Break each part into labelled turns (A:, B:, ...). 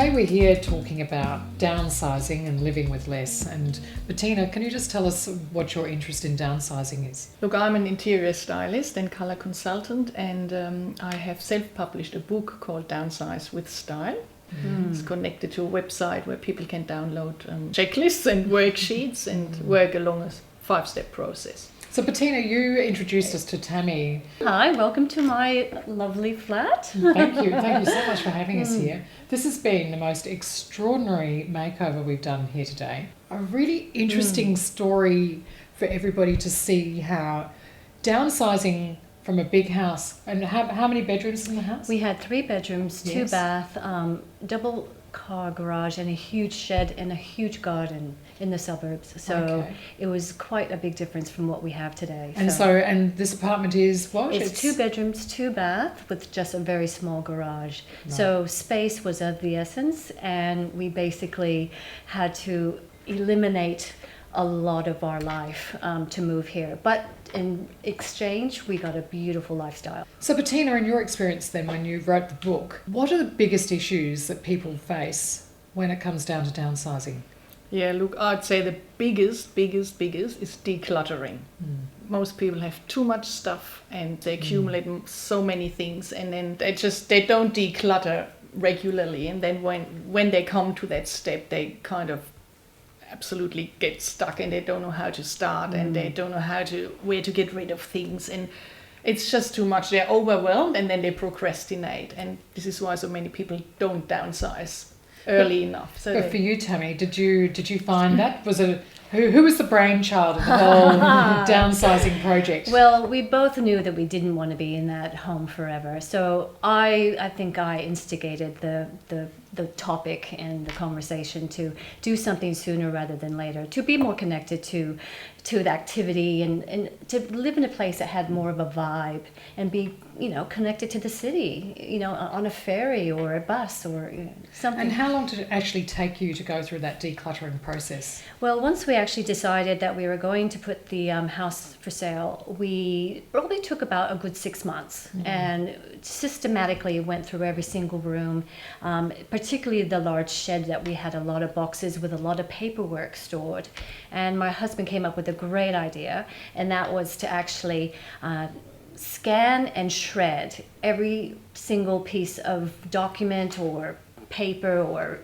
A: Today we're here talking about downsizing and living with less. And Bettina, can you just tell us what your interest in downsizing is?
B: Look, I'm an interior stylist and color consultant, and I have self-published a book called Downsize with Style. It's connected to a website where people can download checklists and worksheets and work along a 5-step process.
A: So Bettina, you introduced us to Tammy.
C: Hi, welcome to my lovely flat.
A: Thank you so much for having us here. This has been the most extraordinary makeover we've done here today. A really interesting story for everybody to see how downsizing from a big house, and how many bedrooms in the house?
C: We had 3 bedrooms, 2 bath, double car garage and a huge shed and a huge garden in the suburbs. So it was quite a big difference from what we have today.
A: And this apartment is what?
C: It's 2 bedrooms, 2 bath with just a very small garage.
A: Right.
C: So space was of the essence, and we basically had to eliminate a lot of our life to move here. But in exchange, we got a beautiful lifestyle.
A: So Bettina, in your experience then, when you wrote the book, what are the biggest issues that people face when it comes down to downsizing?
B: Yeah, look, I'd say the biggest is decluttering. Most people have too much stuff and they accumulate so many things, and then they don't declutter regularly, and then when they come to that step, they kind of absolutely get stuck and they don't know how to start and they don't know where to get rid of things, and it's just too much. They're overwhelmed and then they procrastinate, and this is why so many people don't downsize early enough.
A: But for you, Tammy, did you find that? Was it who was the brainchild of the whole downsizing project?
C: Well, we both knew that we didn't want to be in that home forever. So I think I instigated the topic and the conversation to do something sooner rather than later, to be more connected to the activity and to live in a place that had more of a vibe and be, connected to the city, on a ferry or a bus or something.
A: And how long did it actually take you to go through that decluttering process?
C: Well, once we actually decided that we were going to put the house for sale, we probably took about a good 6 months and systematically went through every single room, particularly the large shed that we had a lot of boxes with a lot of paperwork stored. And my husband came up with a great idea, and that was to actually scan and shred every single piece of document or paper or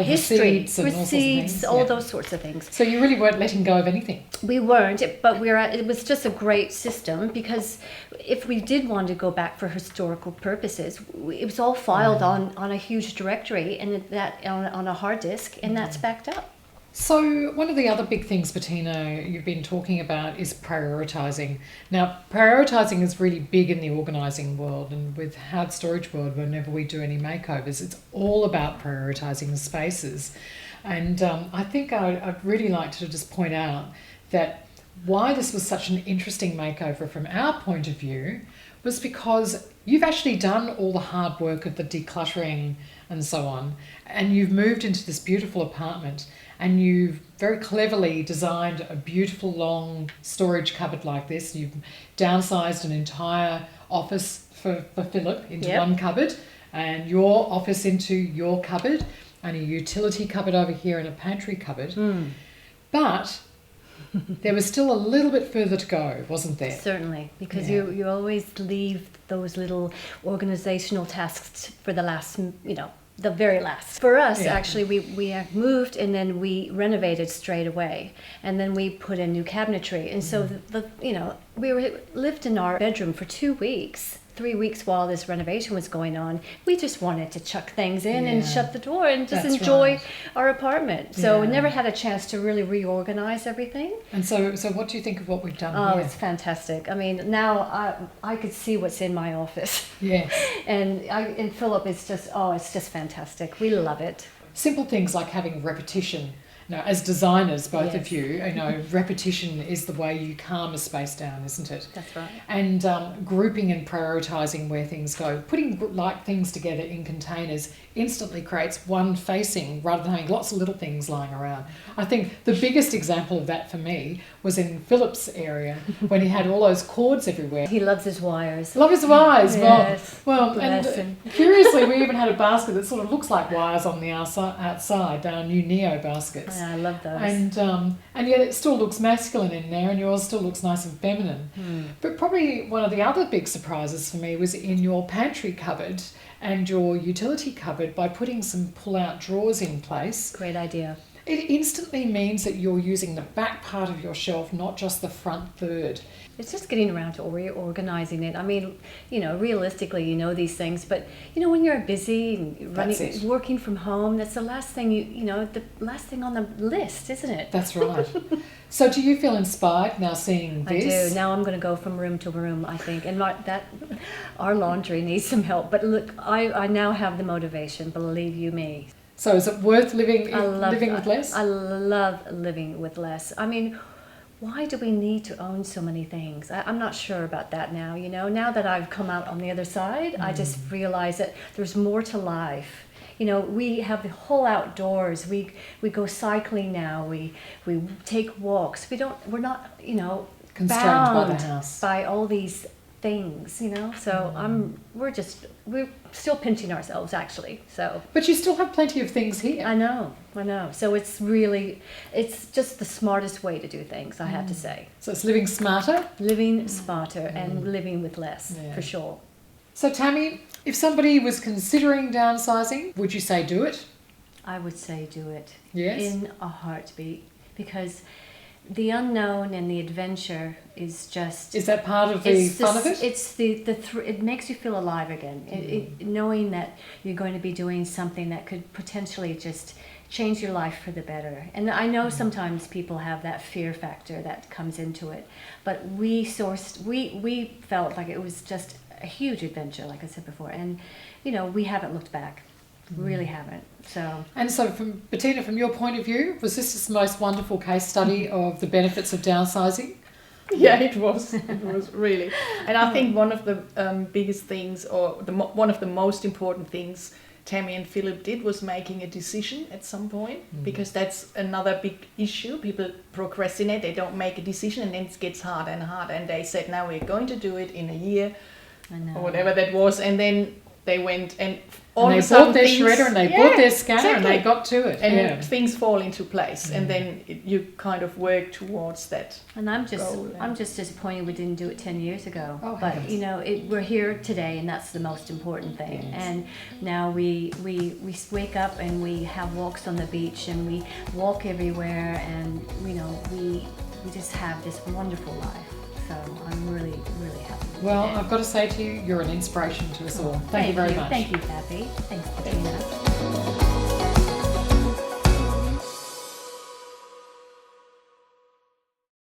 C: history, receipts, all those sorts of things.
A: So you really weren't letting go of anything?
C: We weren't, but it was just a great system, because if we did want to go back for historical purposes, it was all filed on a huge directory and that on a hard disk, and that's backed up.
A: So one of the other big things, Bettina, you've been talking about is prioritising. Now, prioritising is really big in the organising world, and with Hard Storage World, whenever we do any makeovers, it's all about prioritising the spaces. And I think I'd really like to just point out that why this was such an interesting makeover from our point of view was because you've actually done all the hard work of the decluttering and so on, and you've moved into this beautiful apartment, and you've very cleverly designed a beautiful long storage cupboard like this. You've downsized an entire office for Philip into one cupboard, and your office into your cupboard, and a utility cupboard over here and a pantry cupboard. But there was still a little bit further to go, wasn't there?
C: Certainly, because you always leave those little organizational tasks for the last, the very last. For us, actually, we moved and then we renovated straight away, and then we put in new cabinetry, and so we lived in our bedroom for 2 weeks. 3 weeks while this renovation was going on. We just wanted to chuck things in and shut the door and just enjoy our apartment. So we never had a chance to really reorganize everything.
A: And so what do you think of what we've done here?
C: Oh, it's fantastic. I mean, now I could see what's in my office.
A: Yes.
C: and Philip is just, it's just fantastic. We love it.
A: Simple things like having repetition Now, as designers, both of
C: Yes.
A: you, repetition is the way you calm a space down, isn't it?
C: That's right.
A: And grouping and prioritising where things go, putting like things together in containers instantly creates one facing rather than having lots of little things lying around. I think the biggest example of that for me was in Philip's area when he had all those cords everywhere.
C: He loves his wires.
A: Love his wires.
C: Yes.
A: Well,
C: Bless
A: and
C: him.
A: curiously, we even had a basket that sort of looks like wires on the outside, our new Neo baskets.
C: I love those.
A: And yet it still looks masculine in there, and yours still looks nice and feminine. But probably one of the other big surprises for me was in your pantry cupboard and your utility cupboard by putting some pull-out drawers in place.
C: Great idea.
A: It instantly means that you're using the back part of your shelf, not just the front third.
C: It's just getting around to reorganizing it. I mean, realistically, these things, but when you're busy and
A: That's it.
C: working from home, that's the last thing the last thing on the list, isn't it?
A: That's right. So do you feel inspired now seeing
C: I
A: this?
C: do. Now I'm going to go from room to room, I think. And our laundry needs some help. But look, I now have the motivation, believe you me.
A: So is it worth living with less?
C: I love living with less. I mean, why do we need to own so many things? I'm not sure about that now. Now that I've come out on the other side, I just realize that there's more to life. We have the whole outdoors. We go cycling now. We take walks. We're not
A: Constrained by the
C: bound
A: house.
C: by all these things. So we're still pinching ourselves actually. So
A: But you still have plenty of things here.
C: I know. So it's just the smartest way to do things, I have to say.
A: So it's living smarter.
C: Living smarter and living with less,
A: Yeah.
C: for sure.
A: So Tammy, if somebody was considering downsizing, would you say do it?
C: I would say do it.
A: Yes.
C: In a heartbeat. Because the unknown and the adventure is just...
A: Is that part of the fun of it?
C: It's it makes you feel alive again. Knowing that you're going to be doing something that could potentially just change your life for the better. And I know sometimes people have that fear factor that comes into it, but we felt like it was just a huge adventure, like I said before, and we haven't looked back. Really haven't. So
A: And so Bettina, from your point of view, was this the most wonderful case study of the benefits of downsizing?
B: Yeah, it was. It was really. And I think one of the biggest things, or one of the most important things Tammy and Philip did, was making a decision at some point, because that's another big issue. People procrastinate, they don't make a decision, and then it gets harder and harder. And they said, now we're going to do it in a year,
C: I know.
B: or whatever that was. And then they went and all
A: And
B: of
A: they
B: a
A: bought
B: sudden
A: their
B: things-
A: shredder and they
B: Yeah,
A: bought their scanner and
B: exactly.
A: they got to it.
B: And
A: yeah.
B: things fall into place, and then you kind of work towards that.
C: And I'm
B: goal, yeah.
C: just disappointed we didn't do it 10 years ago.
A: Oh,
C: But
A: heavens.
C: we're here today, and that's the most important thing.
A: Yes.
C: And now we wake up and we have walks on the beach, and we walk everywhere, and we just have this wonderful life. So I'm really, really happy.
A: Well, I've got to say to you, you're an inspiration to us all. Thank you very much.
C: Thank you, Kathy. Thanks, Bettina.